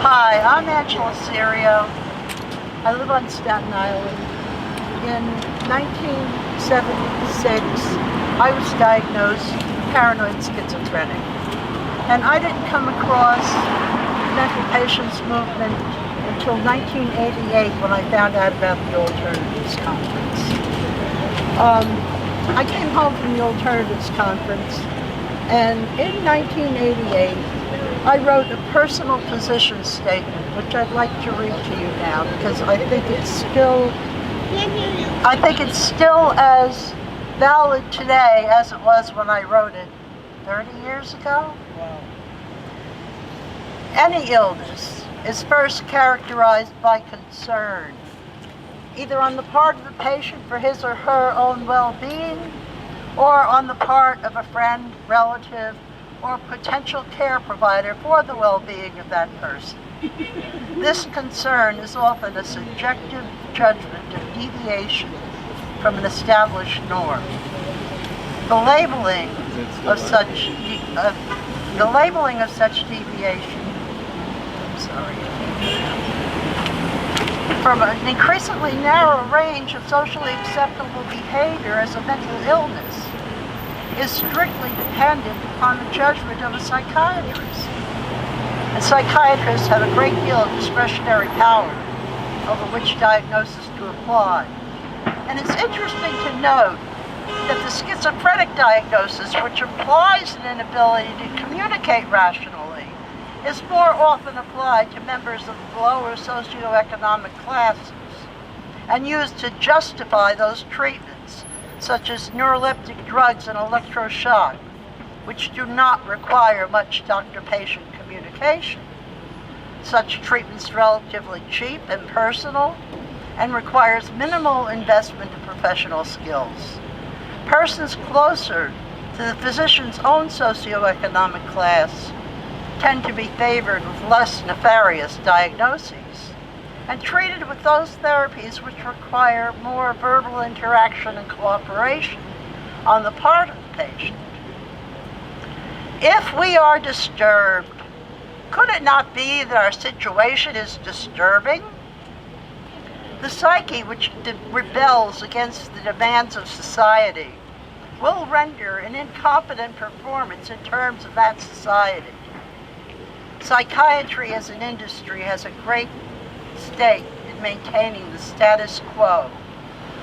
Hi, I'm Angela Cerio. I live on Staten Island. In 1976, I was diagnosed paranoid schizophrenic. And I didn't come across the mental patients movement until 1988 when I found out about the Alternatives Conference. I came home from the Alternatives Conference, and in 1988, I wrote a personal position statement, which I'd like to read to you now because I think it's still as valid today as it was when I wrote it 30 years ago. Wow. Any illness is first characterized by concern, either on the part of the patient for his or her own well-being, or on the part of a friend, relative, or potential care provider for the well-being of that person. This concern is often a subjective judgment of deviation from an established norm. The labeling of such deviation, from an increasingly narrow range of socially acceptable behavior as a mental illness is strictly dependent upon the judgment of a psychiatrist. And psychiatrists have a great deal of discretionary power over which diagnosis to apply. And it's interesting to note that the schizophrenic diagnosis, which implies an inability to communicate rationally, is more often applied to members of the lower socioeconomic classes and used to justify those treatments, such as neuroleptic drugs and electroshock, which do not require much doctor-patient communication. Such treatments are relatively cheap and personal and requires minimal investment in professional skills. Persons closer to the physician's own socioeconomic class tend to be favored with less nefarious diagnoses and treated with those therapies which require more verbal interaction and cooperation on the part of the patient. If we are disturbed, could it not be that our situation is disturbing? The psyche, which rebels against the demands of society, will render an incompetent performance in terms of that society. Psychiatry as an industry has a great stake in maintaining the status quo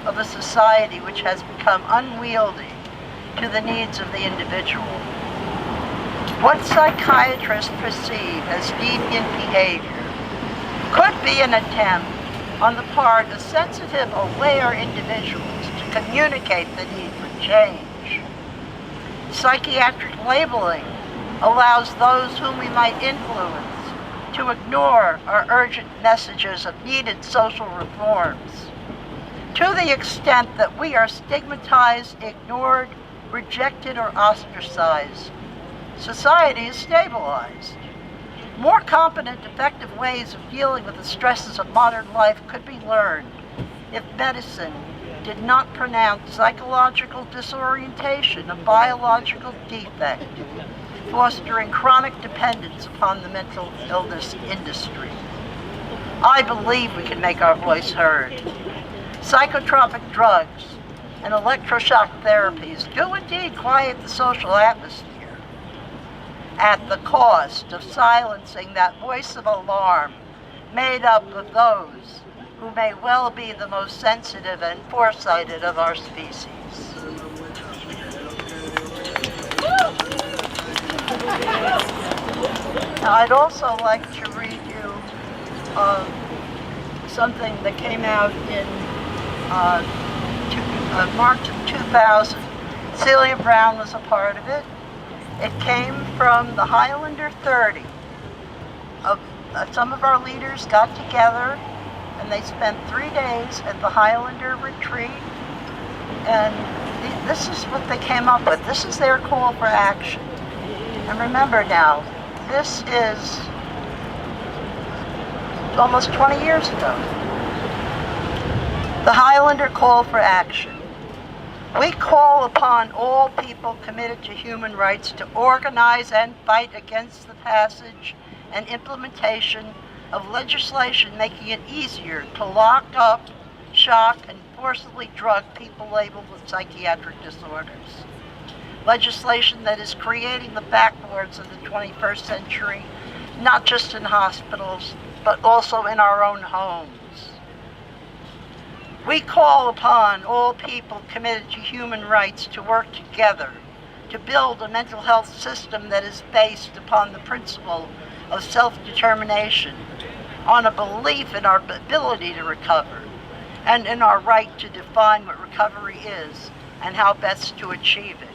of a society which has become unwieldy to the needs of the individual. What psychiatrists perceive as deviant behavior could be an attempt on the part of sensitive, aware individuals to communicate the need for change. Psychiatric labeling allows those whom we might influence to ignore our urgent messages of needed social reforms. To the extent that we are stigmatized, ignored, rejected, or ostracized, society is stabilized. More competent, effective ways of dealing with the stresses of modern life could be learned if medicine did not pronounce psychological disorientation a biological defect, fostering chronic dependence upon the mental illness industry. I believe we can make our voice heard. Psychotropic drugs and electroshock therapies do indeed quiet the social atmosphere, at the cost of silencing that voice of alarm made up of those who may well be the most sensitive and foresighted of our species. Now, I'd also like to read you something that came out in March of 2000. Celia Brown was a part of it. It came from the Highlander 30. Some of our leaders got together and they spent 3 days at the Highlander retreat. And this is what they came up with. This is their call for action. And remember now, this is almost 20 years ago. The Highlander call for action. We call upon all people committed to human rights to organize and fight against the passage and implementation of legislation making it easier to lock up, shock, and forcibly drug people labeled with psychiatric disorders. Legislation that is creating the backboards of the 21st century, not just in hospitals, but also in our own homes. We call upon all people committed to human rights to work together to build a mental health system that is based upon the principle of self-determination, on a belief in our ability to recover, and in our right to define what recovery is and how best to achieve it.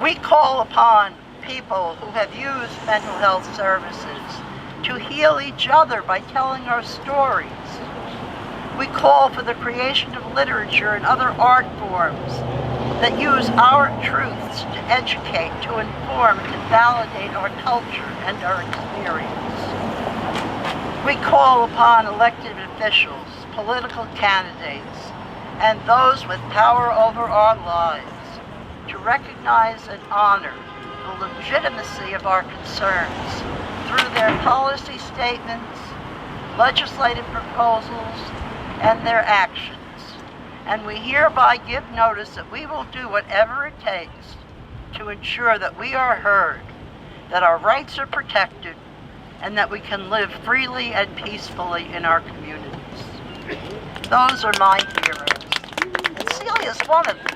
We call upon people who have used mental health services to heal each other by telling our stories. We call for the creation of literature and other art forms that use our truths to educate, to inform, to validate our culture and our experience. We call upon elected officials, political candidates, and those with power over our lives to recognize and honor the legitimacy of our concerns through their policy statements, legislative proposals, and their actions. And we hereby give notice that we will do whatever it takes to ensure that we are heard, that our rights are protected, and that we can live freely and peacefully in our communities. Those are my heroes. And Celia's one of them.